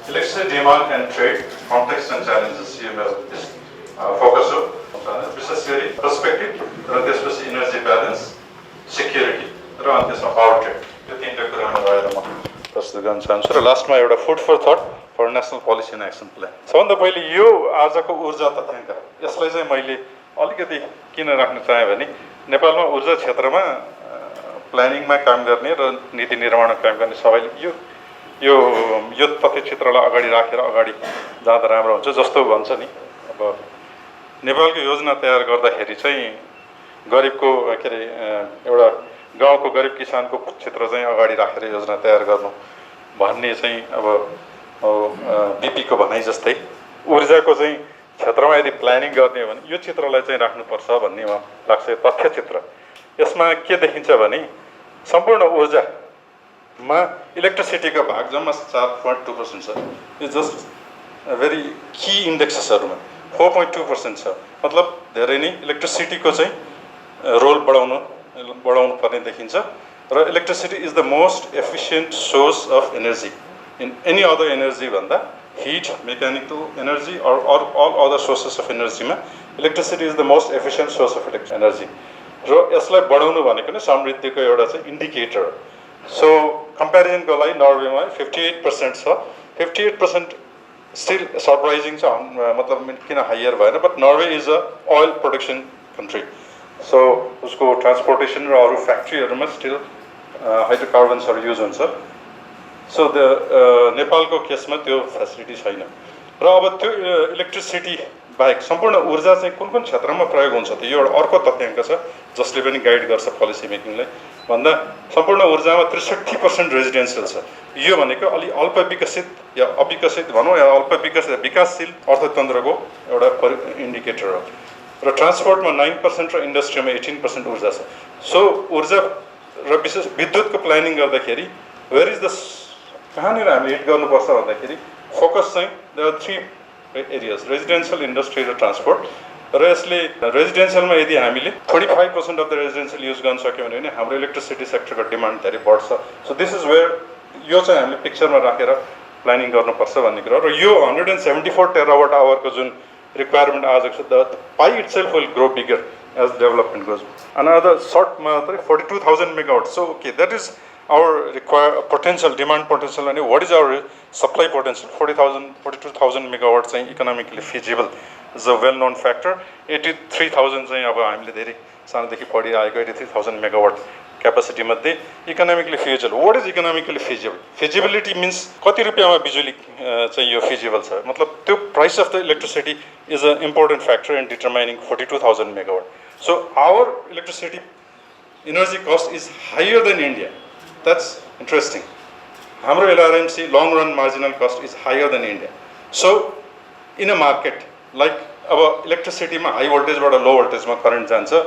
Electricity demand and trade, context and challenges is focus हो विशेष गरी पर्सपेक्टिभ र त्यसपछि इनर्जी ब्यालेन्स सिक्युरिटी र अनि त्यसमा पावर ट्रेड यो तीनटा कुरामा रहेर म प्रस्तुत गर्न चाहन्छु र लास्टमा एउटा food for thought for national policy and action plan. सबभन्दा पहिले यो आजको ऊर्जा तथ्याङ्क यसलाई चाहिँ मैले अलिकति किन राख्न चाहेँ भने नेपालमा ऊर्जा क्षेत्रमा प्लानिङमा काम गर्ने र नीति निर्माणमा काम गर्ने सबैले यो तथ्य चित्रलाई अगाडि राखेर अगाडि जाँदा राम्रो हुन्छ जस्तो भन्छ नि। अब नेपालको योजना तयार गर्दाखेरि चाहिँ गरिबको के अरे एउटा गाउँको गरिब किसानको चित्र चाहिँ अगाडि राखेर योजना तयार गर्नु भन्ने चाहिँ अब बिपीको भनाइ जस्तै ऊर्जाको चाहिँ क्षेत्रमा यदि प्लानिङ गर्ने हो भने यो चित्रलाई चाहिँ राख्नुपर्छ भन्ने मलाई लाग्छ। तथ्य चित्र यसमा के देखिन्छ भने सम्पूर्ण ऊर्जामा इलेक्ट्रिसिटीको भाग जम्मा 4.2% छ। यो जस्ट भेरी की इन्डेक्सेसहरूमा 4.2% छ। मतलब धेरै नै इलेक्ट्रिसिटीको चाहिँ रोल बढाउनु पर्ने देखिन्छ र electricity is the most efficient source of energy in any other energy भन्दा heat mechanical energy or all other sources of एनर्जीमा electricity is the most efficient source of energy र यसलाई बढाउनु भनेको नै समृद्धिको एउटा चाहिँ इन्डिकेटर। सो कम्पेरिजनको लागि नर्वेमा 58% छ। 58% स्टिल सरप्राइजिङ छ, मतलब किन हायर भएन, but Norway is a oil production country. So उसको ट्रान्सपोर्टेसन र अरू फ्याक्ट्रीहरूमा स्टिल हाइड्रोकार्बन्सहरू युज हुन्छ। सो नेपालको केसमा त्यो फेसिलिटी छैन र अब त्यो इलेक्ट्रिसिटी बाहेक सम्पूर्ण ऊर्जा चाहिँ कुन कुन क्षेत्रमा प्रयोग हुन्छ त यो एउटा अर्को तथ्याङ्क छ जसले पनि गाइड गर्छ पोलिसी मेकिङलाई। भन्दा सम्पूर्ण ऊर्जामा 63% रेजिडेन्सियल छ। यो भनेको अलि अल्प विकसित या अविकसित भनौँ या अल्प विकासशील अर्थतन्त्रको एउटा इन्डिकेटर हो र ट्रान्सपोर्टमा 9% र इन्डस्ट्रीमा 18% ऊर्जा छ। सो ऊर्जा र विशेष विद्युतको प्लानिङ गर्दाखेरि वेयर इज द कहाँनिर हामी हिट गर्नुपर्छ भन्दाखेरि फोकस चाहिँ there are 3 areas residential, industry र ट्रान्सपोर्ट। र यसले रेजिडेन्सियलमा यदि हामीले 25% अफ द रेजिडेन्सियल युज गर्न सक्यौँ भने हाम्रो इलेक्ट्रिसिटी सेक्टरको डिमान्ड धेरै बढ्छ। सो दिस इज वेयर यो चाहिँ हामीले पिक्चरमा राखेर प्लानिङ गर्नुपर्छ भन्ने कुरा र यो 174 टेरावाट आवरको जुन रिक्वायरमेन्ट आजको छ the pie itself will grow bigger as development goes. Another सर्टमा चाहिँ 42,000 megawatt. So okay that is our potential demand potential and what is our supply potential 42,000 megawatt चाहिँ economically feasible is a well known factor। 83,000 चाहिँ अब हामीले धेरै सानोदेखि पढिआएको 83,000 megawatt capacity मध्ये economically feasible। what is economically feasible? feasibility means कति रुपैयाँमा बिजुली चाहिँ यो feasible छ, मतलब त्यो price of the electricity is an important factor in determining 42,000 megawatt। so our electricity energy cost is higher than India। That's interesting. Hamro LRMC long run marginal cost is higher than India. So in a market like our electricity ma high voltage bata low voltage ma current jancha,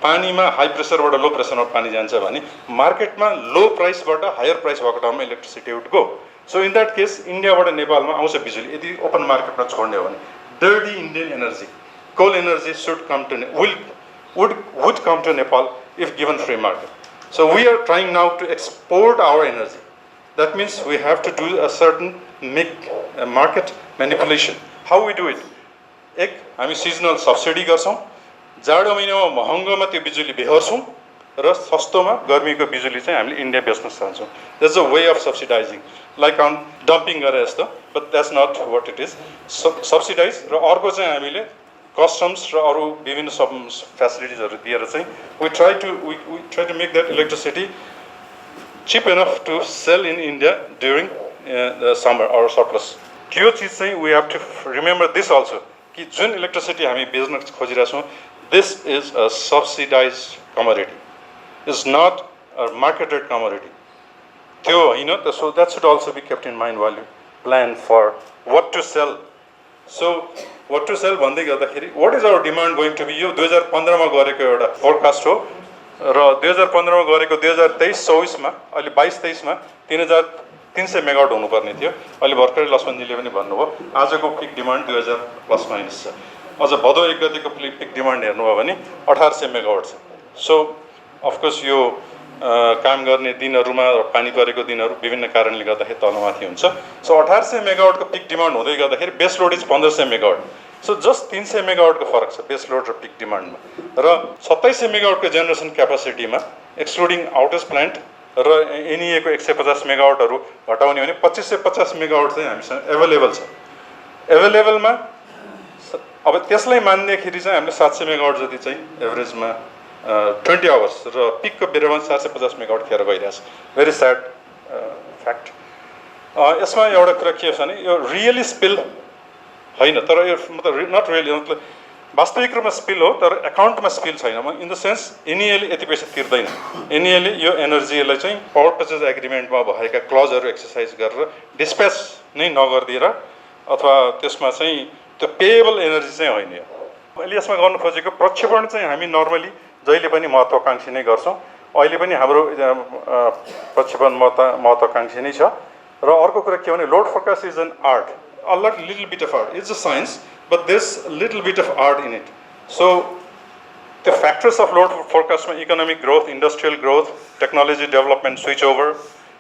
pani ma high pressure bata low pressure ma pani jancha bhani market ma low price bata higher price bhako ठाउँमा electricity would go। So in that case India bata Nepal ma आउँछ बिजुली यदि open market ma छोड्ने हो भने dirty Indian energy, coal energy should come to would come to Nepal if given free market। So we are trying now to export our energy। That means we have to do a certain market manipulation। How we do it? एक हामी seasonal subsidy गर्छौं, जाडो महिनामा महँगोमा त्यो बिजुली बेहोर्छौं र सस्तोमा गर्मीको बिजुली चाहिँ हामीले इन्डिया बेच्न चाहन्छौं। That's a way of subsidizing, like on dumping गरे जस्तो, but that's not what it is। Subsidize र अर्को चाहिँ हामीले customs र अरू विभिन्न सब फ्यासिलिटिजहरू दिएर चाहिँ we try to make that electricity cheap enough to sell in India during the summer or surplus। त्यो चीज चाहिँ we have to remember this also कि जुन इलेक्ट्रिसिटी हामी बेच्न खोजिरहेका छौं this is a subsidized commodity, is not a marketed commodity। त्यो हैन त। so that should also be kept in mind while you plan for what to sell। so what to sell भन्दै गर्दाखेरि what is our demand going to be यो 2015 मा गरेको एउटा forecast हो र 2015 मा गरेको 2023-24 मा अहिले 22-23 मा 3,300 मेगावाट हुनुपर्ने थियो। अहिले भर्खरै लक्ष्मणजीले पनि भन्नुभयो आजको पिक डिमान्ड 2000 प्लस माइनस छ। अझ भदौ 1 गतेको पिक डिमान्ड हेर्नु हो भने 1800 मेगावाट छ। सो अफ कोर्स यो काम गर्ने दिनहरूमा पानी परेको दिनहरू विभिन्न कारणले गर्दाखेरि तलमाथि हुन्छ। सो 1800 मेगावाटको पिक डिमान्ड हुँदै गर्दाखेरि base load is 1500 megawatt. So just 300 मेगावाटको फरक छ बेस लोड र पिक डिमान्डमा। र 2700 मेगावाटको जेनेरेसन क्यापासिटीमा एक्सक्लुडिङ आउटेज प्लान्ट र एनइएको 150 मेगावाटहरू घटाउने भने 2550 मेगावाट चाहिँ हामीसँग एभाइलेबल छ। एभाइलेबलमा अब त्यसलाई मान्दाखेरि चाहिँ हामीले 700 मेगावाट जति चाहिँ एभरेजमा 20 आवर्स र पिकको बेलामा 750 मेगावाट खेर गइरहेछ। Very sad fact. यसमा एउटा कुरा के छ भने यो रियली स्पिल होइन, तर यो मतलब नट रियली मतलब वास्तविक रूपमा स्पिल हो, तर एकाउन्टमा स्पिल छैन। इन द सेन्स एनइएले यति पैसा तिर्दैन। एनइएले यो एनर्जीलाई चाहिँ पावर पर्चेज एग्रिमेन्टमा भएका क्लजहरू एक्सर्साइज गरेर डिस्प्याच नै नगरिदिएर अथवा त्यसमा चाहिँ त्यो पेएबल एनर्जी चाहिँ होइन। अहिले यसमा गर्नु खोजेको प्रक्षेपण चाहिँ हामी नर्मली जहिले पनि महत्त्वकाङ्क्षी नै गर्छौँ। अहिले पनि हाम्रो प्रक्षेपण महत्त्वकाङ्क्षी नै छ। र अर्को कुरा के भने load forecast is an art, a little bit of art. It's a science, but there's a little bit of art in it. So the factors of load forecast: economic growth, industrial growth, technology development, switchover,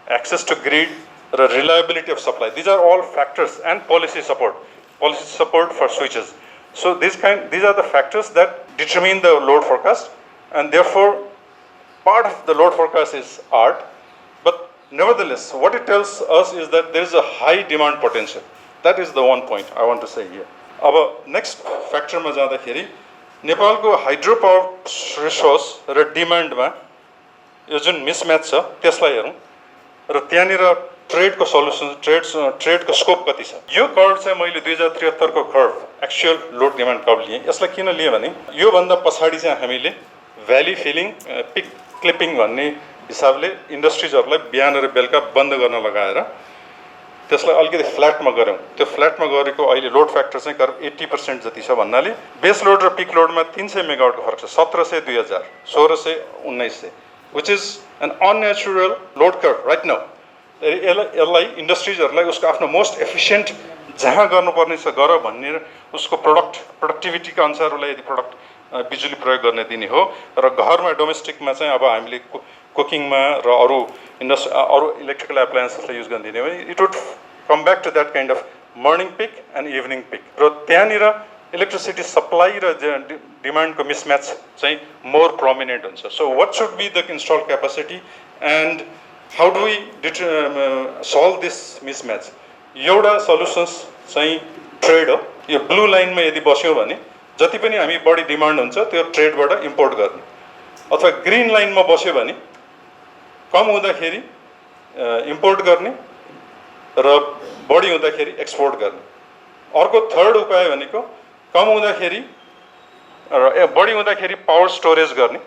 access to grid, the reliability of supply. These are all factors, and policy support for switches. So these are the factors that determine the load forecast, and therefore part of the load forecast is art. But nevertheless, what it tells us is that there is a high demand potential. That is the one point I want to say here. अब next फ्याक्टरमा जाँदाखेरि नेपालको hydro power resource र डिमान्डमा यो जुन mismatch छ त्यसलाई हेरौँ र त्यहाँनिर ट्रेडको सल्युसन ट्रेडको स्कोप कति छ। यो कर्भ चाहिँ मैले 2073 को curve actual load demand curve लिएँ। यसलाई किन लिएँ भने योभन्दा पछाडि चाहिँ हामीले भ्याली फिलिङ पिक क्लिपिङ भन्ने हिसाबले इन्डस्ट्रिजहरूलाई बिहान र बेलुका बन्द गर्न लगाएर त्यसलाई अलिकति फ्ल्याटमा गऱ्यौँ। त्यो फ्ल्याटमा गरेको अहिले लोड फ्याक्टर चाहिँ करिब 80% जति छ भन्नाले बेस लोड र पिक लोडमा 300 मेगावाटको फरक छ। 1700 2000 1600 1900 which is an unnatural load curve right now. यसलाई इन्डस्ट्रिजहरूलाई उसको आफ्नो मोस्ट एफिसियन्ट जहाँ गर्नुपर्ने छ गर भन्ने उसको प्रोडक्टिभिटीका अनुसार उसलाई यदि बिजुली प्रयोग गर्ने दिने हो र घरमा डोमेस्टिकमा चाहिँ अब हामीले कुकिङमा र अरू इलेक्ट्रिकल एप्लायन्सेसलाई युज गर्न दिने भने it would come back to that kind of morning peak and evening peak. र त्यहाँनिर इलेक्ट्रिसिटी सप्लाई र डिमान्डको मिसम्याच चाहिँ मोर प्रोमिनेन्ट हुन्छ। So what should be the install capacity and how do we solve this mismatch? एउटा solutions चाहिँ trade हो। यो ब्लू लाइनमा यदि बस्यौँ भने जति पनि हामी बढी डिमान्ड हुन्छ त्यो ट्रेडबाट इम्पोर्ट गर्ने, अथवा ग्रिन लाइनमा बस्यो भने कम हुँदाखेरि इम्पोर्ट गर्ने र बढी हुँदाखेरि एक्सपोर्ट गर्ने। अर्को थर्ड उपाय भनेको कम हुँदाखेरि र बढी हुँदाखेरि पावर स्टोरेज गर्ने,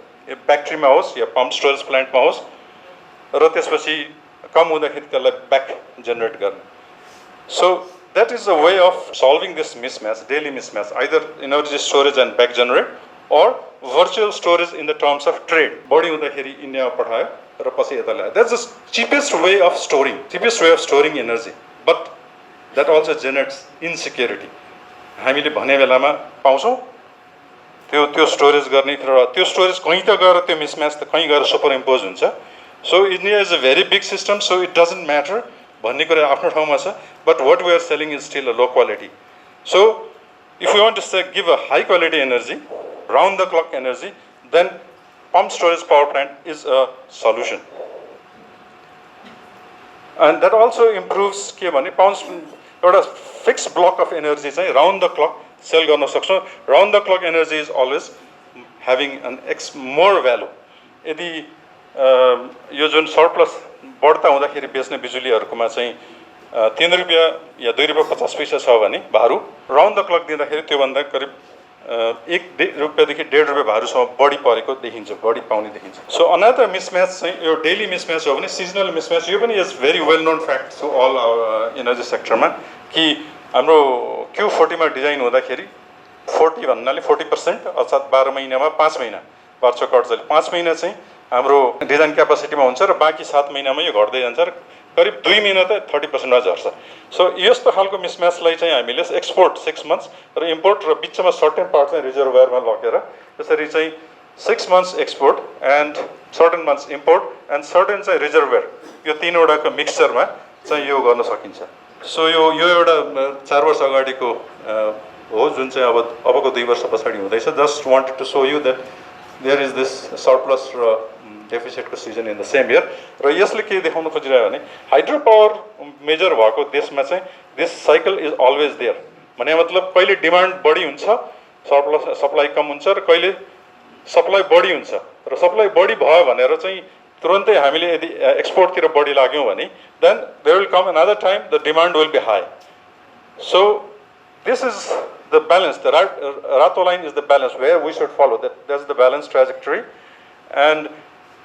ब्याट्रीमा होस् या पम्प स्टोरेज प्लान्टमा होस्, र त्यसपछि कम हुँदाखेरि त्यसलाई ब्याक जेनेरेट गर्ने। So that is a way of solving this mismatch, daily mismatch, either energy storage and back generate or virtual storage in the terms of trade. Body हुँदाखेरि इन्डियामा पठायो र पछि यता ल्यायो। That's the cheapest way of storing energy, but that also generates insecurity. हामीले भने बेलामा पाउँछौँ त्यो स्टोरेज गर्ने र त्यो स्टोरेज कहीँ त गएर त्यो मिसम्याच त कहीँ गएर सुपर इम्पोज हुन्छ। So India is a very big system, so it doesn't matter भन्ने कुरा आफ्नो ठाउँमा छ, but what we are selling is still a low quality. So if you want to give a high quality energy, round the clock energy, then pump storage power plant is a solution. And that also improves के भने एउटा fix block of energy चाहिँ round the clock sale गर्न सक्छौँ. Round the clock energy is always having an more value. यदि यो जुन surplus बढ्ता हुँदाखेरि बेच्ने बिजुलीहरूकोमा चाहिँ 3 रुपियाँ या 2 रुपियाँ 50 पैसा छ भने भारू, राउन्ड द क्लक दिँदाखेरि त्योभन्दा करिब 1 रुपियाँदेखि 1.5 रुपियाँ भारूसम्म बढी परेको देखिन्छ, बढी पाउने देखिन्छ. सो अनदर मिसम्याच चाहिँ यो डेली मिसम्याच हो भने सिजनल मिसम्याच. यो पनि is very well known fact to all energy सेक्टरमा कि हाम्रो Q40 मा डिजाइन हुँदाखेरि 40 भन्नाले 40% अर्थात् 12 महिनामा 5 महिना वार्षिक खर्चले 5 महिना चाहिँ हाम्रो डिजाइन क्यापासिटीमा हुन्छ र बाँकी 7 महिनामा यो घट्दै जान्छ र करिब 2 महिना त 30%मा झर्छ. सो यस्तो खालको मिसम्याचलाई चाहिँ हामीले एक्सपोर्ट 6 मन्थ्स र इम्पोर्ट र बिचमा सर्टेन पार्ट चाहिँ रिजर्भरमा लगेर त्यसरी चाहिँ 6 months export and certain months import and certain चाहिँ रिजर्भर यो तीनवटाको मिक्सचरमा चाहिँ यो गर्न सकिन्छ सो यो एउटा 4 वर्ष अगाडिको हो जुन चाहिँ अबको 2 वर्ष पछाडि हुँदैछ just wanted to show you that there is this surplus र डेफिसिटको season in the same year र यसले के देखाउन खोजिरहेको भने हाइड्रो पावर मेजर भएको देशमा चाहिँ this cycle is always there भने मतलब कहिले डिमान्ड बढी हुन्छ सरप्लस सप्लाई कम हुन्छ र कहिले सप्लाई बढी हुन्छ र सप्लाई बढी भयो भनेर चाहिँ तुरन्तै हामीले यदि एक्सपोर्टतिर बढी लाग्यौँ भने then there will come another time the demand will be high so this is the balance the रातो line is the balance where we should follow that's the balance trajectory and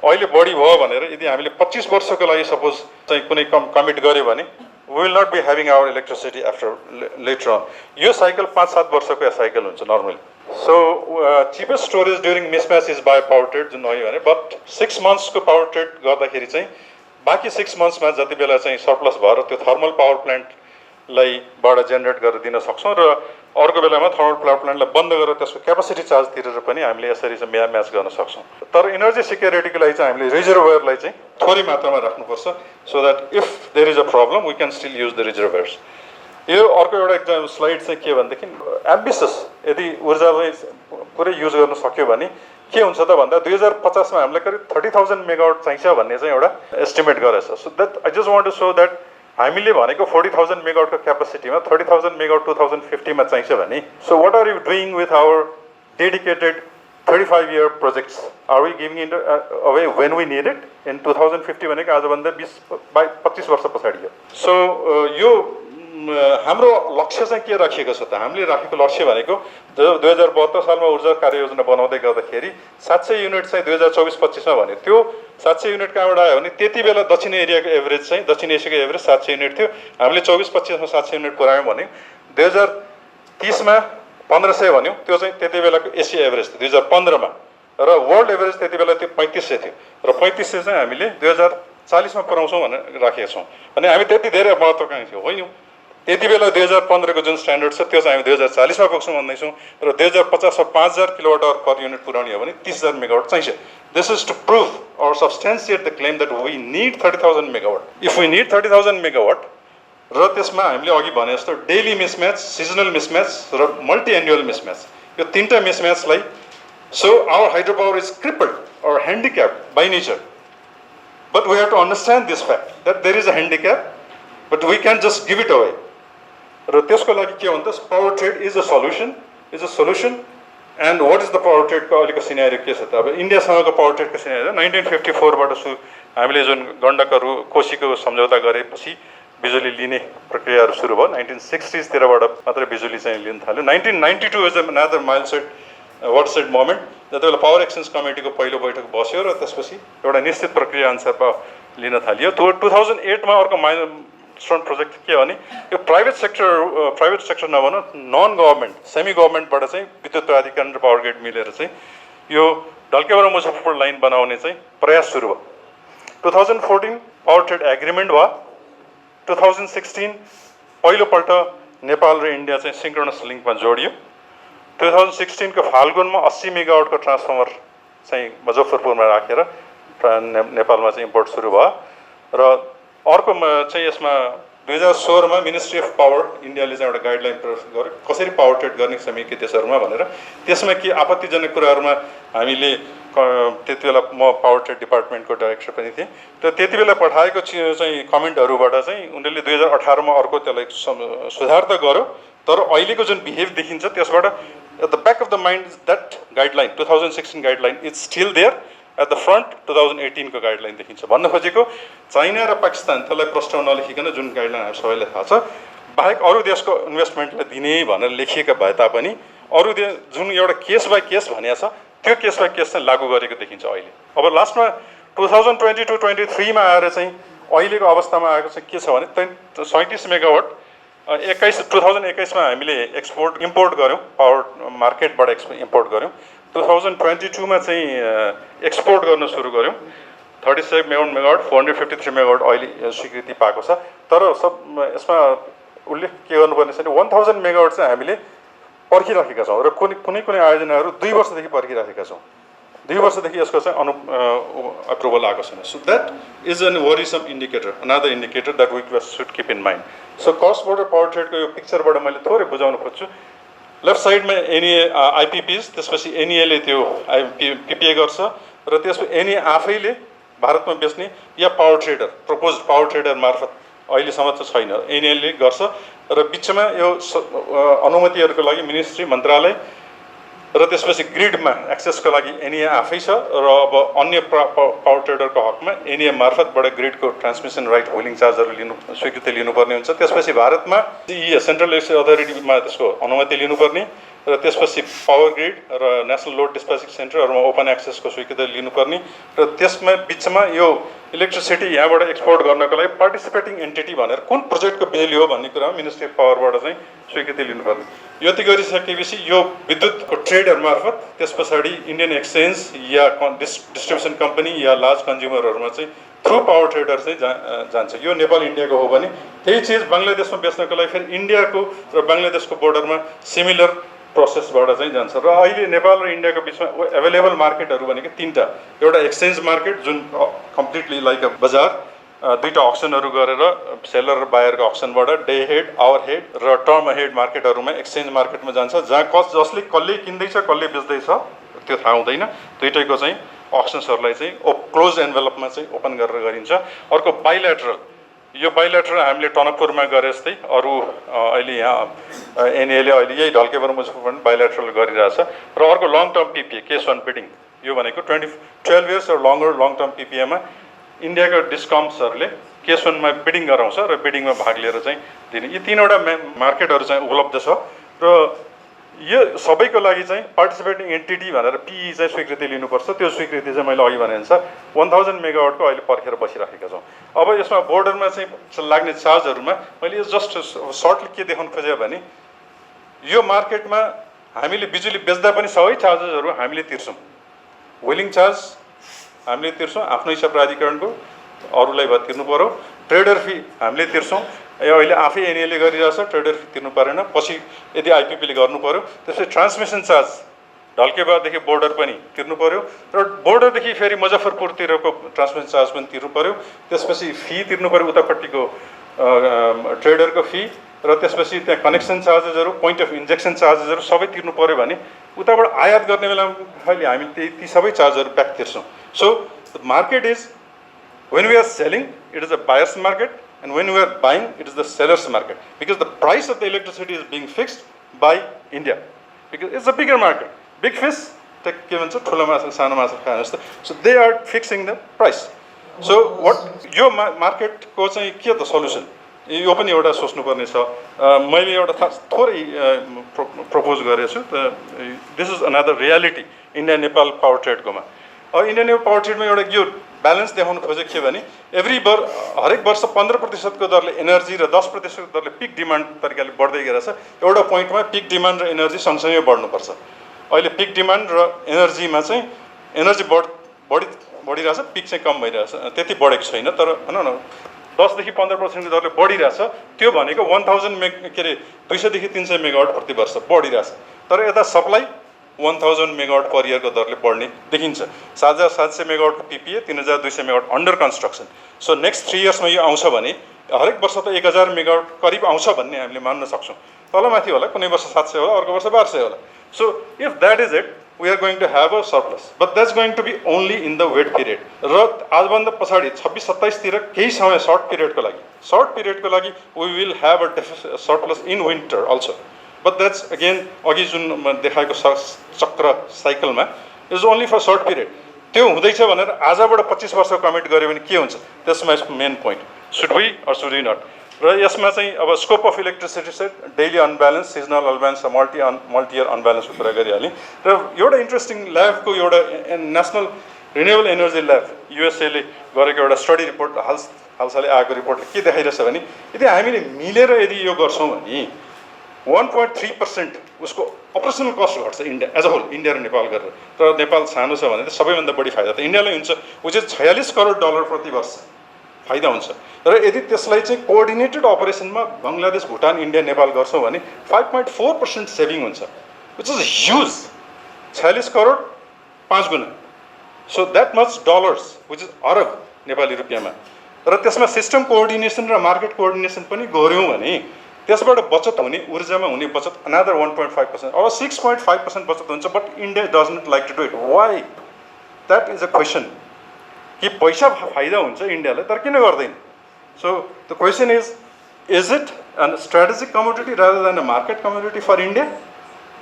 अहिले बढी भयो भनेर यदि हामीले 25 वर्षको लागि सपोज चाहिँ कुनै कमिट गर्यो भने we will not be having our electricity after later on. यो साइकल 5-7 वर्षको साइकल हुन्छ normally so cheapest storage during mismatch is by power trade जुन भयो भने बट 6 months को power trade गर्दाखेरि चाहिँ बाँकी 6 months मा जति बेला चाहिँ सरप्लस भएर त्यो थर्मल पावर प्लान्टलाई बाट जेनेरेट गरेर दिन सक्छौँ र अर्को बेलामा थर्मल पावर प्लान्टलाई बन्द गरेर त्यसको क्यापेसिटी चार्ज तिरेर पनि हामीले यसरी चाहिँ म्याच गर्न सक्छौँ तर इनर्जी सिक्युरिटीको लागि चाहिँ हामीले रिजर्भरलाई चाहिँ थोरै मात्रामा राख्नुपर्छ so that if there is a problem we can still use the reservoirs यो अर्को एउटा एकदम स्लाइड चाहिँ के भनेदेखि एम्बिसियस यदि ऊर्जालाई पुरै युज गर्न सक्यो भने के हुन्छ त भन्दा 2050 मा हामीलाई करिब 30,000 मेगावाट चाहिन्छ भन्ने चाहिँ एउटा एस्टिमेट गरेछ so that I just want to so that हामीले भनेको 40,000 मेगावाटको क्यापेसिटीमा 30,000 मेगावाट 2050 मा चाहिन्छ भने so what are you doing with our dedicated 35-year projects are we giving it away when we need it in 2050 भनेको आजभन्दा 25 वर्ष पछाडि हो सो यो हाम्रो लक्ष्य चाहिँ के राखिएको छ त हामीले राखेको लक्ष्य भनेको 2072 सालमा ऊर्जा कार्ययोजना बनाउँदै गर्दाखेरि 700 युनिट चाहिँ 2024-25 मा भन्यो त्यो 700 युनिट कहाँबाट आयो भने त्यति बेला दक्षिण एरियाको एभरेज चाहिँ दक्षिण एसियाको एभरेज 700 युनिट थियो हामीले 24-25 मा 700 युनिट पुर्यायौँ भने 2030 मा 1500 भन्यो त्यो चाहिँ त्यति बेलाको एसिया एभरेज थियो 2015 मा र वर्ल्ड एभरेज त्यति बेला त्यो 3500 थियो र 3500 चाहिँ हामीले 2040 मा पुर्याउँछौँ भनेर राखेका छौँ अनि हामी त्यति धेरै महत्त्वकांक्षी होइनौँ त्यति बेला 2015 को जुन स्ट्यान्डर्ड छ त्यो चाहिँ हामी 2040 मा पुग्छौँ भन्दैछौँ र 2050 मा 5000 किलोवाट आवर पर युनिट पुर्याउने हो भने 30,000 मेगावाट चाहिन्छ this is to prove or substantiate the claim that we need 30,000 megawatt if we need 30,000 megawatt र त्यसमा हामीले अघि भने जस्तो डेली मिसम्याच सिजनल मिसम्याच र मल्टी एन्युअल मिसम्याच यो तीनटा मिसम्याचलाई so our hydro power is crippled or handicapped by nature but we have to understand this fact that there is a handicap but we can just give it away र त्यसको लागि के भन्दा power trade is a solution and what is the power ट्रेडको अहिलेको scenario के छ त अब इन्डियासँगको पावर ट्रेडको सिनेरियो 1954बाट हामीले जुन गण्डकहरू कोशीको सम्झौता गरेपछि बिजुली लिने प्रक्रियाहरू सुरु भयो 1960s तिरबाट मात्रै बिजुली चाहिँ लिन थाल्यो 1992 इज अनदर माइलस्टोन वाटरसेड मोमेन्ट जति बेला पावर एक्सचेन्ज कमिटीको पहिलो बैठक बस्यो र त्यसपछि एउटा निश्चित प्रक्रिया अनुसार लिन थालियो 2008 मा अर्को माइलस्टोन प्रोजेक्ट के भने यो प्राइभेट सेक्टर नभन नन गभर्मेन्ट सेमी गभर्मेन्टबाट चाहिँ विद्युत प्राधिकरण र पावर ग्रिड मिलेर चाहिँ यो ढल्केबाट मुजफ्फरपुर लाइन बनाउने चाहिँ प्रयास सुरु भयो 2014 पावर ट्रेड एग्रिमेन्ट भयो 2016 पहिलोपल्ट नेपाल र इन्डिया चाहिँ सिङ्क्रोनस लिङ्कमा जोडियो 2016 को फाल्गुनमा 80 मेगावाटको ट्रान्सफर्मर चाहिँ मुजफ्फरपुरमा राखेर नेपालमा चाहिँ इम्पोर्ट सुरु भयो र अर्को चाहिँ यसमा 2016 मा मिनिस्ट्री अफ पावर इन्डियाले चाहिँ एउटा गाइडलाइन प्रस्तुत गर्यो कसरी पावर ट्रेड गर्ने छिमेकी देशहरूमा भनेर त्यसमा के आपत्तिजनक कुराहरूमा हामीले त्यति बेला म पावर ट्रेड डिपार्टमेन्टको डाइरेक्टर पनि थिएँ र त्यति बेला पठाएको चाहिँ कमेन्टहरूबाट चाहिँ उनीहरूले 2018 मा अर्को त्यसलाई सुधार त गर्यो तर अहिलेको जुन बिहेभ देखिन्छ त्यसबाट at the back of the mind that guideline 2016 guideline is still there at the front 2018 को गाइडलाइन देखिन्छ भन्न खोजेको चाइना र पाकिस्तान त्यसलाई प्रश्न नलेखिकन जुन गाइडलाइन हामी सबैलाई थाहा छ बाहेक अरू देशको इन्भेस्टमेन्टलाई दिने भनेर लेखिएका भए तापनि अरू जुन एउटा केस बाई केस भनिएको छ त्यो केस बाई केस चाहिँ लागू गरेको देखिन्छ अहिले अब लास्टमा 2022-23 मा आएर चाहिँ अहिलेको अवस्थामा आएको चाहिँ के छ भने 37 मेगावाट 2021 मा हामीले इम्पोर्ट गऱ्यौँ पावर मार्केटबाट इम्पोर्ट गऱ्यौँ 2022 मा चाहिँ एक्सपोर्ट गर्न सुरु गऱ्यौँ 37 मेगावाट 453 मेगावाट अहिले स्वीकृति पाएको छ तर यसमा उल्लेख के गर्नुपर्ने छ भने 1000 मेगावाट चाहिँ हामीले पर्खिराखेका छौँ र कुनै आयोजनाहरू 2 वर्षदेखि पर्खिराखेका छौँ 2 वर्षदेखि यसको चाहिँ अप्रुभल आएको छैन. So that is an worrisome indicator, another indicator that we should keep in mind. So cross border power ट्रेडको यो पिक्चरबाट मैले थोरै बुझाउन खोज्छु. लेफ्ट साइडमा एनए आइपिपिज, त्यसपछि एनएले त्यो पिपिए गर्छ र त्यसपछि एनए आफैले भारतमा बेच्ने या power trader, propose power trader मार्फत अहिलेसम्म चाहिँ छैन, एनएले गर्छ र बिचमा यो अनुमतिहरूको लागि मिनिस्ट्री, मन्त्रालय र त्यसपछि ग्रिडमा एक्सेसको लागि एनए आफै छ र अब अन्य पावर ट्रेडरको हकमा एनए मार्फतबाट ग्रिडको ट्रान्समिसन राइट होल्डिङ चार्जहरू स्वीकृति लिनुपर्ने हुन्छ. त्यसपछि भारतमा सेन्ट्रल इलेक्ट्रिसिटी अथोरिटीमा त्यसको अनुमति लिनुपर्ने र त्यसपछि पावर ग्रिड र नेसनल लोड डिस्प्याचिङ सेन्टरहरूमा ओपन एक्सेसको स्वीकृति लिनुपर्ने र त्यसमा बिचमा यो इलेक्ट्रिसिटी यहाँबाट एक्सपोर्ट गर्नको लागि पार्टिसिपेटिङ एन्टिटी भनेर कुन प्रोजेक्टको बिजुली हो भन्ने कुरामा मिनिस्ट्री अफ पावरबाट चाहिँ स्वीकृति लिनुपर्ने. यति गरिसकेपछि यो विद्युतको ट्रेडर मार्फत त्यस पछाडि इन्डियन एक्सचेन्ज या डिस्ट्रिब्युसन कम्पनी या लार्ज कन्ज्युमरहरूमा चाहिँ थ्रु पावर ट्रेडर चाहिँ जान्छ. यो नेपाल इन्डियाको हो भने त्यही चिज बङ्गलादेशमा बेच्नको लागि फेरि इन्डियाको र बङ्गलादेशको बोर्डरमा सिमिलर प्रोसेसबाट चाहिँ जान्छ. र अहिले नेपाल र इन्डियाको बिचमा एभाइलेबल मार्केटहरू भनेको 3टा. एउटा एक्सचेन्ज मार्केट जुन कम्प्लिटली लाइक अ बजार, 2टा अक्सनहरू गरेर सेलर र बायरको अक्सनबाट डे हेड, आवर हेड र टर्म हेड मार्केटहरूमा एक्सचेन्ज मार्केटमा जान्छ, जहाँ जसले कसले किन्दैछ कसले बेच्दैछ त्यो थाहा हुँदैन. 2टैको चाहिँ अक्सन्सहरूलाई चाहिँ क्लोज एन्भेलपमा चाहिँ ओपन गरेर गरिन्छ. अर्को बाइल्याटरल, यो बाइल्याटरल हामीले टनकपुरमा गरे जस्तै अरू अहिले यहाँ एनएले अहिले यही ढल्केबर मुजफ्फरपुरमा बाइल्याटरल गरिरहेछ. र अर्को लङ टर्म पिपिए, केस 1 बिडिङ, यो भनेको 12 इयर्स र लङ टर्म पिपिएमा इन्डियाको डिस्कम्सहरूले केस 1मा बिडिङ गराउँछ र बिडिङमा भाग लिएर चाहिँ दिने. यी 3वटा मार्केटहरू चाहिँ उपलब्ध छ र यो सबैको लागि चाहिँ पार्टिसिपेटिङ एन्टिटी भनेर पिई चाहिँ स्वीकृति लिनुपर्छ. त्यो स्वीकृति चाहिँ मैले अघि भने अनुसार 1000 मेगावाटको अहिले पर्खेर बसिराखेका छौँ. अब यसमा बोर्डरमा चाहिँ लाग्ने चार्जहरूमा मैले जस्ट सर्टली के देखाउन खोजेँ भने यो मार्केटमा हामीले बिजुली बेच्दा पनि सबै चार्जेसहरू हामीले तिर्छौँ. वेलिङ चार्ज हामीले तिर्छौँ आफ्नो हिसाब प्राधिकरणको, अरूलाई भए तिर्नु पऱ्यो. ट्रेडर फी हामीले तिर्छौँ, अहिले आफै एनएले गरिरहेछ, ट्रेडर फी तिर्नु परेन, पछि यदि आइपिपीले गर्नु पऱ्यो. त्यसपछि ट्रान्समिसन चार्ज ढल्केबादेखि बोर्डर पनि तिर्नु पऱ्यो र बोर्डरदेखि फेरि मुजफ्फरपुरतिरको ट्रान्समिसन चार्ज पनि तिर्नु पऱ्यो. त्यसपछि फी तिर्नु पऱ्यो उतापट्टिको ट्रेडरको फी र त्यसपछि त्यहाँ कनेक्सन चार्जेसहरू, पोइन्ट अफ इन्जेक्सन चार्जेसहरू सबै तिर्नु पऱ्यो भने उताबाट आयात गर्ने बेलामा अहिले हामी ती सबै चार्जहरू ब्याक तिर्छौँ. So the market is when we are selling, it is a buyer's market, and when we are buying, it is the seller's market, because the price of the electricity is being fixed by India, because it's a bigger market. Big fish take given to ठुलो माछा सानो माछा खान जस्तो. So they are fixing the price. So what यो मार्केटको चाहिँ के त solution, यो पनि एउटा सोच्नुपर्ने छ. मैले एउटा थोरै प्रपोज गरेको छु. This is another reality India Nepal power ट्रेडकोमा. अब इन्डिया नेपाल पावर ट्रेडमा एउटा यो ब्यालेन्स देखाउनु खोजेको के भने हरेक वर्ष 15% दरले एनर्जी र 10% दरले पिक डिमान्ड तरिकाले बढ्दै गइरहेछ. एउटा पोइन्टमा पिक डिमान्ड र एनर्जी सँगसँगै बढ्नुपर्छ. अहिले पिक डिमान्ड र एनर्जीमा चाहिँ एनर्जी बढिरहेछ, पिक चाहिँ कम भइरहेछ, त्यति बढेको छैन. तर भनौँ न 10 देखि 15% दरले बढिरहेछ. त्यो भनेको 200 देखि 300 मेगावाट प्रति वर्ष बढिरहेछ. तर यता सप्लाई 1000 मेगावाट पर इयरको दरले बढ्ने देखिन्छ. 7700 मेगावाटको PPA, 3200 megawatt under construction. So next 3 इयर्समा यो आउँछ भने हरेक वर्ष त 1000 मेगावाट करिब आउँछ भन्ने हामीले मान्न सक्छौँ. तलमाथि होला, कुनै वर्ष 700 होला, अर्को वर्ष 1200 होला. So if that is it, we are going to have a surplus, but that's going to be only in the wet period. र आजभन्दा पछाडि 26-27 तिर केही समय सर्ट पिरियडको लागि we will have a surplus in winter also. But that's again अघि जुन देखाएको चक्र साइकलमा is only for short period. त्यो हुँदैछ भनेर आजबाट 25 वर्ष कमिट गर्यो भने के हुन्छ? त्यसमा main point, should we or should we not? र यसमा चाहिँ अब स्कोप अफ इलेक्ट्रिसिटी चाहिँ daily unbalance, seasonal unbalance, multi year अनब्यालेन्सको कुरा गरिहालेँ. र एउटा इन्ट्रेस्टिङ ल्याबको एउटा नेसनल रिन्युएबल एनर्जी ल्याब युएसएले गरेको एउटा स्टडी रिपोर्ट हालसालै आएको रिपोर्टले के देखाइरहेछ भने यदि हामीले मिलेर यदि यो गर्छौँ भने 1.3% उसको अपरेसनल कस्ट घट्छ India as a whole, India र नेपाल गरेर. र नेपाल सानो छ भने सबैभन्दा बढी फाइदा त इन्डियालाई हुन्छ, विच इज $46 करोड प्रति वर्ष फाइदा हुन्छ. र यदि त्यसलाई चाहिँ कोअर्डिनेटेड अपरेसनमा बङ्गलादेश, भुटान, इन्डिया, नेपाल गर्छौँ भने 5.4% सेभिङ हुन्छ, विच इज ह्युज. 46 करोड 5 गुणा so that much dollars which is अरब नेपाली रुपियाँमा र त्यसमा सिस्टम कोअर्डिनेसन र मार्केट कोअर्डिनेसन पनि गऱ्यौँ भने त्यसबाट बचत हुने ऊर्जामा हुने बचत अनदर 1.5%, अब 6.5% बचत हुन्छ, but India does not like to do it. Why? That is a question. कि पैसा फाइदा हुन्छ इन्डियालाई तर किन गर्दैन? So the question is it on strategic commodity rather than a market commodity for India?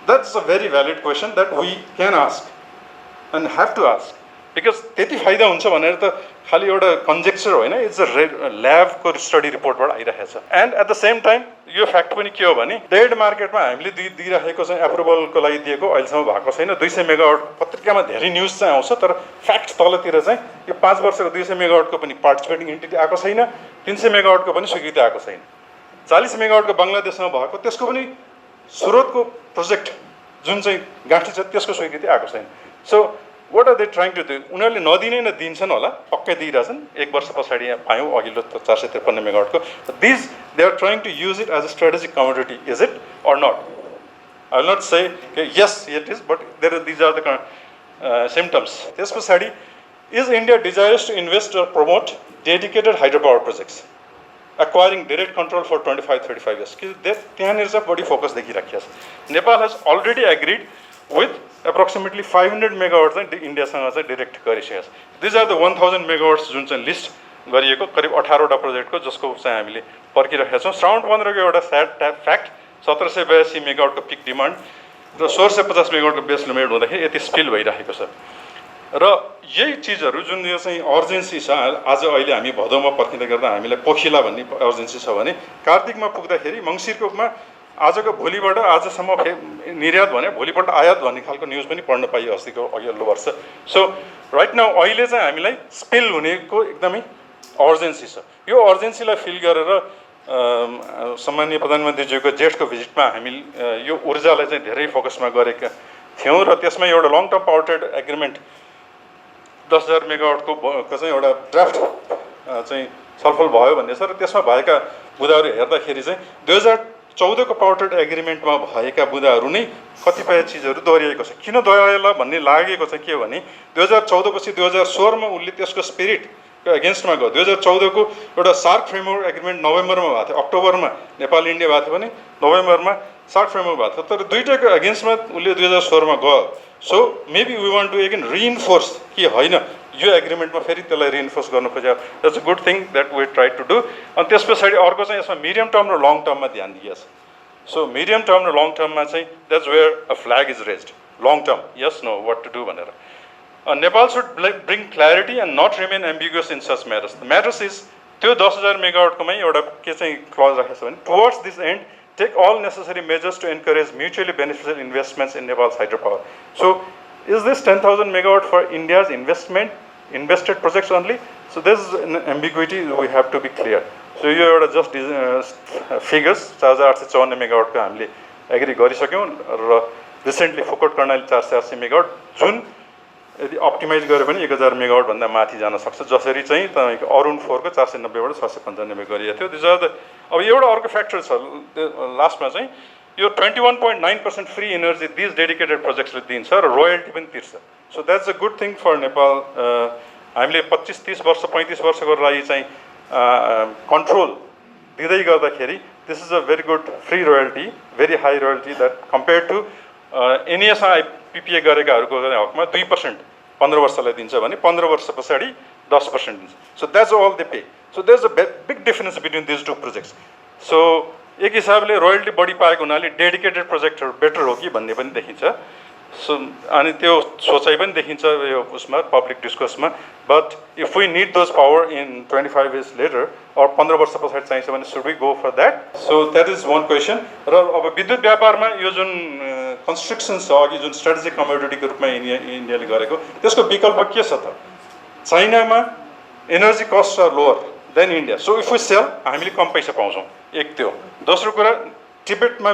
That's a very valid question that we can ask and have to ask. Because त्यति फाइदा हुन्छ भनेर त खालि एउटा कन्जेक्चर होइन, इट्स अ ल्याबको study रिपोर्टबाट आइरहेको छ. And at the same time यो फ्याक्ट पनि के हो भने डेड मार्केटमा हामीले दिइराखेको चाहिँ एप्रुभलको लागि दिएको अहिलेसम्म भएको छैन. 200 मेगावाट पत्रिकामा धेरै न्युज चाहिँ आउँछ, तर फ्याक्ट तलतिर चाहिँ यो 5 वर्षको 200 मेगावाटको पनि पार्टिसिपेटिङ इन्टिटी आएको छैन, 300 मेगावाटको पनि स्वीकृति आएको छैन, 40 मेगावाटको बङ्गलादेशमा भएको त्यसको पनि स्रोतको प्रोजेक्ट जुन चाहिँ गाँठी छ त्यसको स्वीकृति आएको छैन. So what are they trying to do? उनीहरूले नदिने न दिन्छन् होला, पक्कै दिइरहेछन्. 1 वर्ष पछाडि यहाँ पायौँ अघिल्लो 453 मेगावाटको. This they are trying to use it as a strategic commodity. Is it or not? I will not say yes it is, but these are the symptoms. त्यस पछाडि is India desires to invest or promote dedicated hydropower projects acquiring direct control for 25-35 years. कि त्यहाँनिर चाहिँ बढी focus देखिराखिएको छ. Nepal has already agreed with approximately 500 megawatts चाहिँ इन्डियासँग चाहिँ डिरेक्ट गरिसकेको छ. दिज आर द 1000 मेगावाट्स जुन चाहिँ लिस्ट गरिएको करिब 18वटा प्रोजेक्टको, जसको चाहिँ हामीले पर्खिरहेका छौँ. श्रावण 15 को एउटा स्याड फ्याक्ट, 1782 मेगावाटको पिक डिमान्ड र 1650 मेगावाटको बेस लिमिट हुँदाखेरि यति स्पिल भइरहेको छ. र यही चिजहरू जुन यो चाहिँ अर्जेन्सी छ, आज अहिले हामी भदौमा पर्खिँदै गर्दा हामीलाई पोखिला भन्ने अर्जेन्सी छ भने कार्तिकमा पुग्दाखेरि मङ्सिरकोमा आजको भोलिबाट आजसम्म निर्यात भने भोलिपल्ट आयात भन्ने खालको न्युज पनि पढ्न पाइयो अस्तिको अघिल्लो वर्ष. सो राइट नाउ अहिले चाहिँ हामीलाई स्पिल हुनेको एकदमै अर्जेन्सी छ. यो अर्जेन्सीलाई फिल गरेर सम्माननीय प्रधानमन्त्रीज्यूको जेठको भिजिटमा हामी यो ऊर्जालाई चाहिँ धेरै फोकसमा गरेका थियौँ र त्यसमा एउटा long term power trade agreement 10,000 मेगावाटको चाहिँ एउटा ड्राफ्ट चाहिँ छलफल भयो भन्ने छ. र त्यसमा भएका बुदाहरू हेर्दाखेरि चाहिँ 2014 को पावर ट्रेड एग्रिमेन्टमा भएका बुदाहरू नै कतिपय चिजहरू दोहोरिएको छ. किन दोहोऱ्याएला भन्ने लागेको चाहिँ के हो भने 2014 पछि 2016 मा उनले त्यसको स्पिरिटको एगेन्स्टमा गयो. 2014 को एउटा सार्क फ्रेमवर्क एग्रिमेन्ट नोभेम्बरमा भएको थियो, अक्टोबरमा नेपाल इन्डिया भएको थियो भने नोभेम्बरमा सार्क फ्रेमवर्क भएको थियो, तर दुईटाको एगेन्स्टमा उनले 2016 मा गयो. So maybe we want to again reinforce कि होइन यो एग्रिमेन्टमा फेरि त्यसलाई रिइन्फोर्स गर्नु खोज्यो. That's a good thing that we try to do. अनि त्यस पछाडि अर्को चाहिँ यसमा मिडियम टर्म र लङ टर्ममा ध्यान दिएको छ. सो मिडियम टर्म र लङ टर्ममा चाहिँ that's where a flag is raised. Long term yes no what to do भनेर. Nepal should bring clarity and not remain ambiguous in such matters. The matters is त्यो 10,000 मेगावाटकोमै एउटा के चाहिँ क्लज राखेको छ भने towards this and take all necessary measures to encourage mutually beneficial investments in Nepal's hydropower. So, is this 10,000 megawatt for India's invested projects only? So, there is an ambiguity, we have to be clear. So, you are just figures, 4,854 megawatt का हामीले agree गरिसक्यौं र recently फोकट Karnali 480 megawatt जुन यदि optimise गरे पनि 1000 megawatt भन्दा माथि जान सक्छ, जसरी चाहिँ तपाईको अरुण 4 को 490 बाट 695 गरिएको थियो. This are the. अब एउटा अर्को फ्याक्टर छ लास्टमा चाहिँ यो 21.9% फ्री एनर्जी दिस डेडिकेटेड प्रोजेक्ट्सले दिन्छ र रोयल्टी पनि तिर्छ. So that's a good thing for Nepal. हामीले 25-30 वर्ष 35 वर्षको लागि चाहिँ कन्ट्रोल दिँदै गर्दाखेरि this is a very good free royalty, very high royalty that compare to NSI PPA गरेकाहरूको हकमा 2% 15 वर्षलाई दिन्छ भने 15 वर्ष पछाडि 10% दिन्छ. So that's all they pay. So there is a big difference between this two projects. So एक हिसाबले रोयल्टी बढी पाएको हुनाले डेडिकेटेड प्रोजेक्टहरू बेटर हो कि भन्ने पनि देखिन्छ. सो अनि त्यो सोचाइ पनि देखिन्छ यो उसमा पब्लिक डिस्कोर्समा. But if we need those power in 25 years later or 15 वर्ष पछाडि चाहिन्छ भने should we go for that. So that is one question. र अब विद्युत व्यापारमा यो जुन कन्स्ट्रक्सन छ अघि जुन स्ट्राटेजिक कमोडिटीको रूपमा इन्डियाले गरेको त्यसको विकल्प के छ त? चाइनामा energy cost are lower than India. So if we sell हामीले कम पैसा पाउँछौँ, एक त्यो. दोस्रो कुरा टिबेटमा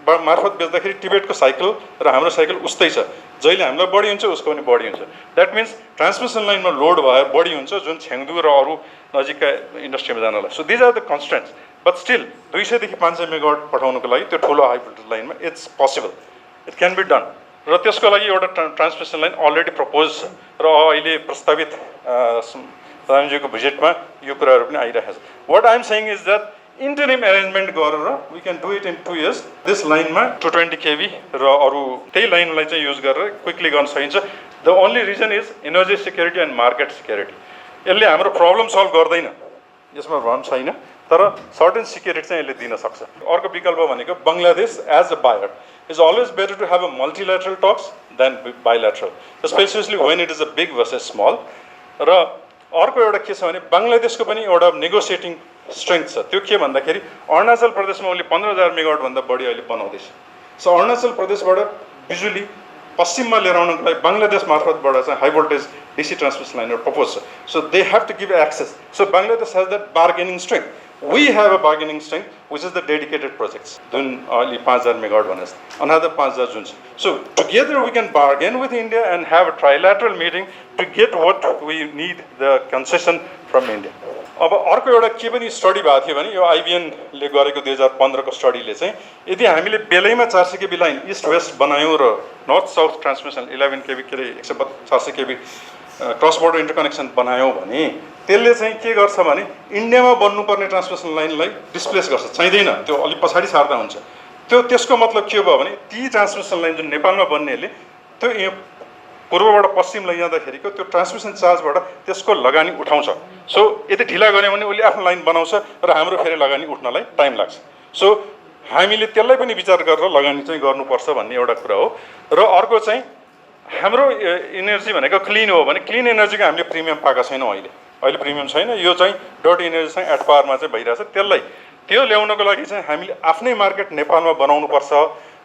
मार्फत बेच्दाखेरि टिबेटको साइकल र हाम्रो साइकल उस्तै छ. जहिले हामीलाई बढी हुन्छ उसको पनि बढी हुन्छ. द्याट मिन्स ट्रान्समिसन लाइनमा लोड भए बढी हुन्छ जुन छेङदु र अरू नजिकका इन्डस्ट्रीमा जानलाई. So these are the constraints. But still 200 देखि 500 मेगावाट पठाउनुको लागि त्यो ठुलो हाई भोल्टेज लाइनमा it's possible, it can be done. र त्यसको लागि एउटा ट्रान्समिसन लाइन अलरेडी प्रपोज छ र अहिले प्रस्तावित प्रधानमन्त्रीको बजेटमा यो कुराहरू पनि आइरहेको छ. What I am saying is that interim arrangement गरेर we can do it in 2 years. This लाइनमा 220 kV र अरू त्यही लाइनलाई चाहिँ युज गरेर क्विकली गर्न सकिन्छ. The only reason is energy security and market security. यसले हाम्रो प्रब्लम सल्भ गर्दैन, यसमा भ्रम छैन, तर सर्टेन सिक्युरिटी चाहिँ यसले दिन सक्छ. अर्को विकल्प भनेको Bangladesh as a buyer is always better to have a multilateral talks than bilateral, especially when it is a big versus small. र अर्को एउटा के छ भने बङ्गलादेशको पनि एउटा नेगोसिएटिङ स्ट्रेङ्थ छ. त्यो के भन्दाखेरि अरुणाचल प्रदेशमा उसले 15,000 मेगावाट भन्दा बढी अहिले बनाउँदैछ. सो अरुणाचल प्रदेशबाट बिजुली पश्चिममा लिएर आउनको लागि बङ्गलादेश मार्फतबाट चाहिँ हाई भोल्टेज डिसी ट्रान्समिसन लाइनहरू प्रपोज छ. So they have to give access. So Bangladesh has that bargaining strength. We have a bargaining strength, which is the dedicated projects. जुन अहिले 5,000 मेगावाट भने another 5,000 जुन छ. So together we can bargain with India and have a trilateral meeting to get what we need, the concession from India. अब अर्को एउटा के पनि स्टडी भएको थियो भने यो आइबिएनले गरेको 2015 को स्टडीले चाहिँ यदि हामीले बेलैमा 400 kV लाइन इस्ट वेस्ट बनायौँ र नर्थ साउथ ट्रान्समिसन 11 kV के अरे 400 kV क्रस बोर्डर इन्टरकनेक्सन बनायौँ भने त्यसले चाहिँ के गर्छ भने इन्डियामा बन्नुपर्ने ट्रान्समिसन लाइनलाई डिस्प्लेस गर्छ, चाहिँदैन, त्यो अलिक पछाडि सार्दा हुन्छ. त्यसको मतलब के भयो भने ती ट्रान्समिसन लाइन जुन नेपालमा बन्नेले त्यो पूर्वबाट पश्चिम लैजाँदाखेरिको त्यो ट्रान्समिसन चार्जबाट त्यसको लगानी उठाउँछ. सो यदि ढिला गऱ्यो भने उसले आफ्नो लाइन बनाउँछ र हाम्रो फेरि लगानी उठ्नलाई टाइम लाग्छ. सो हामीले त्यसलाई पनि विचार गरेर लगानी चाहिँ गर्नुपर्छ भन्ने एउटा कुरा हो. र अर्को चाहिँ हाम्रो इनर्जी भनेको क्लिन हो भने क्लिन एनर्जीको हामीले प्रिमियम पाएका छैनौँ. अहिले प्रिमियम छैन. यो चाहिँ डर्टी एनर्जी चाहिँ एट पावरमा चाहिँ भइरहेछ. त्यो ल्याउनको लागि चाहिँ हामीले आफ्नै मार्केट नेपालमा बनाउनुपर्छ.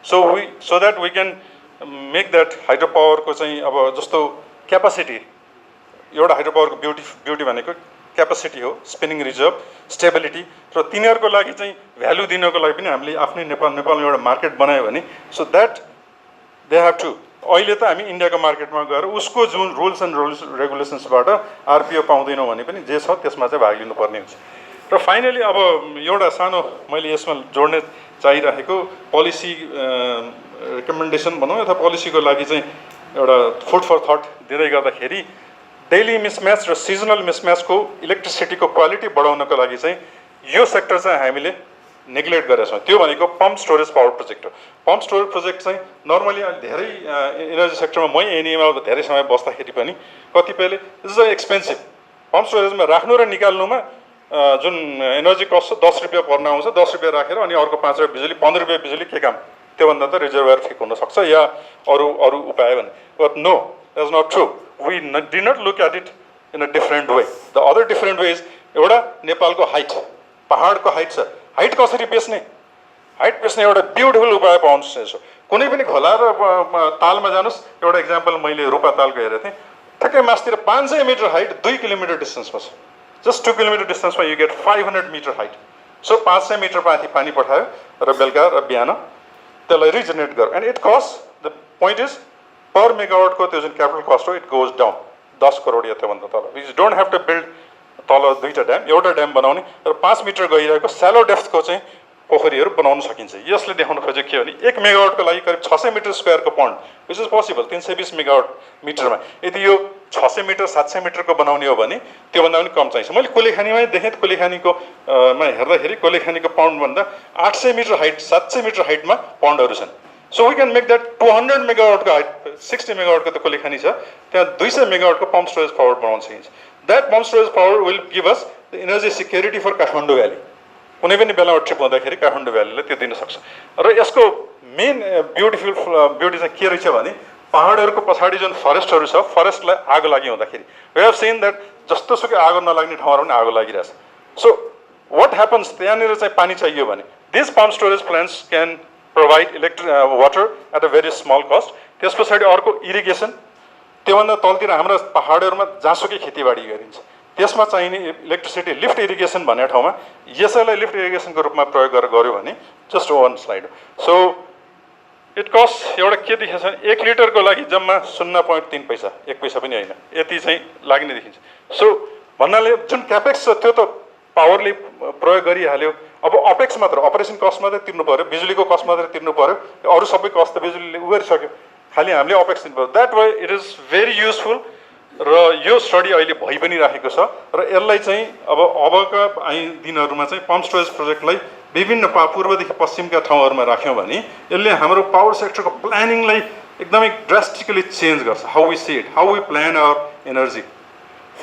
So that we can make that hydro पावरको चाहिँ अब जस्तो क्यापासिटी, एउटा हाइड्रो पावरको ब्युटी भनेको क्यापासिटी हो, स्पिनिङ रिजर्भ, स्टेबिलिटी, र तिनीहरूको लागि चाहिँ भ्यालु दिनको लागि पनि हामीले आफ्नै नेपालमा एउटा मार्केट बनायो भने so that they have to. अहिले त हामी इन्डियाको मार्केटमा गएर उसको जुन रुल्स एन्ड रेगुलेसन्सबाट आरपिओ पाउँदैनौँ भने पनि जे छ त्यसमा चाहिँ भाग लिनुपर्ने हुन्छ. र फाइनली अब एउटा सानो मैले यसमा जोड्ने चाहिरहेको पोलिसी रिकमेन्डेसन भनौँ अथवा पोलिसीको लागि चाहिँ एउटा फुड फर थट दिँदै गर्दाखेरि डेली मिसम्याच र सिजनल मिसम्याचको इलेक्ट्रिसिटीको क्वालिटी बढाउनको लागि चाहिँ यो सेक्टर चाहिँ हामीले नेग्लेक्ट गरेका छौँ. त्यो भनेको पम्प स्टोरेज पावर प्रोजेक्ट हो. पम्प स्टोरेज प्रोजेक्ट चाहिँ नर्मली धेरै इनर्जी सेक्टरमा मै एनिएमा धेरै समय बस्दाखेरि पनि कतिपयले इज एक्सपेन्सिभ. पम्प स्टोरेजमा राख्नु र निकाल्नुमा जुन एनर्जी कस्ट छ 10 रुपियाँ पर्न आउँछ. 10 रुपियाँ राखेर अनि अर्को 5 रुपियाँ बिजुली, 15 रुपियाँ बिजुली के काम, त्योभन्दा त रिजर्भर ठिक हुनसक्छ या अरू उपाय भने. But no, that is not true. We do not look at it in a different way. The other different way is एउटा नेपालको हाइट, पहाडको हाइट छ. हाइट कसरी बेच्ने, हाइट बेच्ने एउटा ब्युटिफुल उपाय पाउनुहोस्. कुनै पनि खोला र तालमा जानुहोस्. एउटा इक्जाम्पल मैले रूपा तालको हेरेको थिएँ. ठ्याक्कै मासतिर 500 मिटर हाइट 2 किलोमिटर डिस्टेन्समा छ. जस्ट 2 किलोमिटर डिस्टेन्समा you get 500 metre height. So 500 metre माथि पानी पठायो र बेलुका र बिहान त्यसलाई रिजेनेरेट गर्यो. And it cost, the point is per मेगावाटको त्यो जुन क्यापिटल कस्ट हो इट गोज डाउन 10 करोड या त्योभन्दा तल. You don't have to build तल 2टा ड्याम, एउटा ड्याम बनाउने र 5 मिटर गइरहेको स्यालो डेप्थको चाहिँ पोखरीहरू बनाउन सकिन्छ. यसले देखाउन खोजेको के हो भने 1 मेगावाटको लागि करिब 600 मिटर स्क्वायरको pond, which is possible 320 megawatt मिटरमा. यदि यो 600 मिटर 700 मिटरको बनाउने हो भने त्योभन्दा पनि कम चाहिन्छ. मैले कोलेखानीमै देखेँ. कोलेखानीको मा हेर्दाखेरि कोलेखानीको पन्डभन्दा 800 मिटर हाइट 700 मिटर हाइटमा पन्डहरू छन्. So we can make that 200 मेगावाटको हाइट, 60 मेगावाटको त कोलेखानी छ, त्यहाँ 200 मेगावाटको पम्प स्टोरेज पावर बनाउन सकिन्छ. That pump storage power will give us the energy security for Kathmandu valley. कुनै पनि बेलामा ट्रिप हुँदाखेरि काठमाडौँ भ्यालीले त्यो दिन सक्छ. र यसको मेन ब्युटी चाहिँ के रहेछ भने पहाडहरूको पछाडि जुन फरेस्टहरू छ, फरेस्टलाई आगो लागि हुँदाखेरि वी हेभ सिन द्याट जस्तोसुकै आगो नलाग्ने ठाउँहरू पनि आगो लागिरहेछ. सो वाट ह्यापन्स, त्यहाँनिर चाहिँ पानी चाहियो भने this pump storage plants can provide water at a very small cost. त्यस पछाडि अर्को इरिगेसन. त्योभन्दा तलतिर हाम्रो पहाडहरूमा जहाँसुकै खेतीबाडी गरिन्छ, त्यसमा चाहिने इलेक्ट्रिसिटी लिफ्ट इरिगेसन भन्ने ठाउँमा यसैलाई लिफ्ट इरिगेसनको रूपमा प्रयोग गरेर गऱ्यो भने just 1 slide. So it cost एउटा के देखिन्छ भने 1 लिटरको लागि जम्मा 0.3 पैसा, 1 पैसा पनि होइन, यति चाहिँ लाग्ने देखिन्छ. सो भन्नाले जुन क्यापेक्स छ त्यो त पावरले प्रयोग गरिहाल्यो. अब अपेक्स मात्र, अपरेसन कस्ट मात्रै तिर्नु पऱ्यो, बिजुलीको कस्ट मात्रै तिर्नु पऱ्यो, अरू सबै कस्ट त बिजुलीले गरिसक्यो. खालि हामीले अपेक्षा दिनुभयो that way it is very useful र यो स्टडी अहिले भइ पनि राखेको छ र यसलाई चाहिँ अबका दिनहरूमा चाहिँ पम्प स्टोरेज प्रोजेक्टलाई विभिन्न पूर्वदेखि पश्चिमका ठाउँहरूमा राख्यौँ भने यसले हाम्रो पावर सेक्टरको प्लानिङलाई एकदमै ड्रास्टिकली चेन्ज गर्छ how we see it how we plan our energy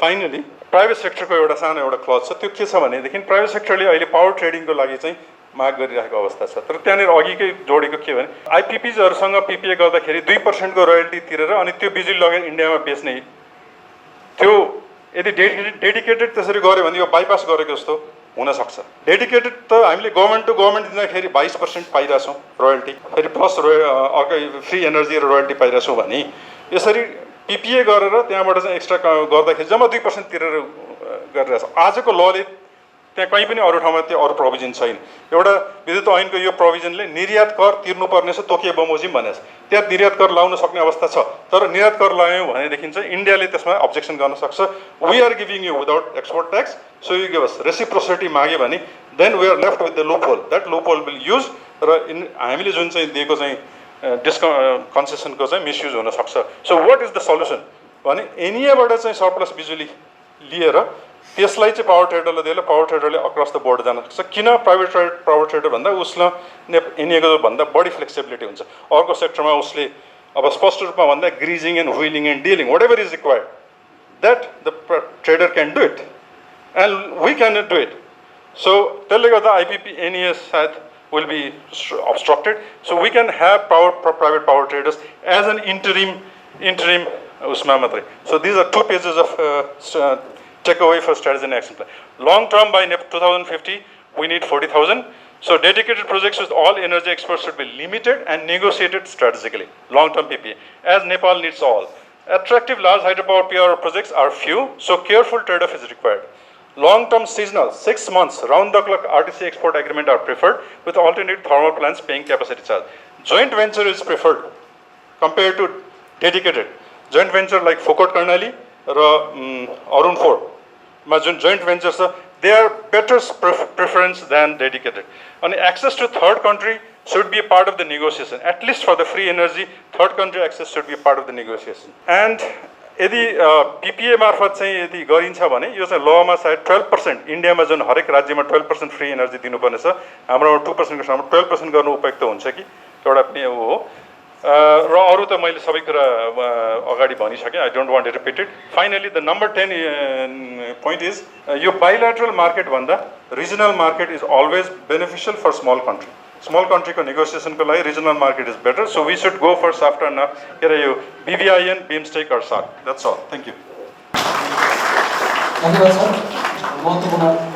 finally private सेक्टरको एउटा सानो एउटा क्लज छ त्यो के छ भनेदेखि प्राइभेट सेक्टरले अहिले पावर ट्रेडिङको लागि चाहिँ माग गरिरहेको अवस्था छ तर त्यहाँनिर अघिकै जोडेको के भने आइपिपिजहरूसँग पिपिए गर्दाखेरि 2% को रोयल्टी तिरेर अनि त्यो बिजुली लगेर इन्डियामा बेच्ने त्यो यदि डेडिकेटेड त्यसरी गऱ्यो भने यो बाइपास गरेको जस्तो हुनसक्छ डेडिकेटेड त हामीले गभर्मेन्ट टु गभर्मेन्ट दिँदाखेरि 22% पाइरहेछौँ रोयल्टी फेरि प्लस अर्कै फ्री एनर्जी र रोयल्टी पाइरहेछौँ भने यसरी पिपिए गरेर त्यहाँबाट चाहिँ एक्स्ट्रा गर्दाखेरि जम्मा 2% तिरेर गरिरहेछ आजको लले त्यहाँ कहीँ पनि अरू ठाउँमा त्यो अरू प्रोभिजन छैन एउटा विद्युत ऐनको यो प्रोभिजनले निर्यात कर तिर्नुपर्ने छ तोकिए बमोजिम भनेको छ त्यहाँ निर्यात कर लाउन सक्ने अवस्था छ तर निर्यात कर लगायौँ भनेदेखि चाहिँ इन्डियाले त्यसमा अब्जेक्सन गर्न सक्छ we are giving you without export tax so you give us reciprocity माग्यो भने then we are left with the loophole that loophole will use र हामीले जुन चाहिँ दिएको चाहिँ कन्सेसनको चाहिँ मिसयुज हुनसक्छ so what is the solution भने एनियाबाट चाहिँ सरप्लस बिजुली लिएर त्यसलाई चाहिँ पावर ट्रेडरले दिएर पावर ट्रेडरले अक्रस द बोर्ड जान सक्छ किन प्राइभेट पावर ट्रेडर भन्दा उसलाई एनिएको भन्दा बढी फ्लेक्सिबिलिटी हुन्छ अर्को सेक्टरमा उसले अब स्पष्ट रूपमा भन्दा greasing and wheeling and dealing whatever is required that the trader can do it and we can do it so त्यसले गर्दा आइपिपी एनइएस सायद will be obstructed so we can have private power traders as an interim usma matre so these are 2 pages of takeaway for strategy and action plan long term by 2050 we need 40,000 so dedicated projects with all energy experts should be limited and negotiated strategically long term PPA as Nepal needs all attractive large hydropower PR projects are few so careful trade off is required long-term seasonal 6 months round-the-clock RTC export agreement are preferred with alternate thermal plants paying capacity charge. Joint venture is preferred compared to dedicated. Joint venture like Fokot Karnali or Arun 4. Joint ventures they are better preference than dedicated. And access to third country should be a part of the negotiation. At least for the free energy, third country access should be a part of the negotiation. And यदि पिपिए मार्फत चाहिँ यदि गरिन्छ भने यो चाहिँ लमा सायद 12% इन्डियामा जुन हरेक राज्यमा 12% फ्री एनर्जी दिनुपर्ने छ हाम्रोमा 2% को ठाउँमा 12% गर्नु उपयुक्त हुन्छ कि एउटा पनि हो र अरू त मैले सबै कुरा अगाडि भनिसकेँ I don't want to repeat it finally the number 10 point is यो बाइल्याटरल मार्केट भन्दा regional market is always beneficial for small country को negotiation को लागि regional market is better so we should go for SAFTA na here you BVIN BIMSTEC or SARC that's all thank you धन्यवाद sir महत्त्वपूर्ण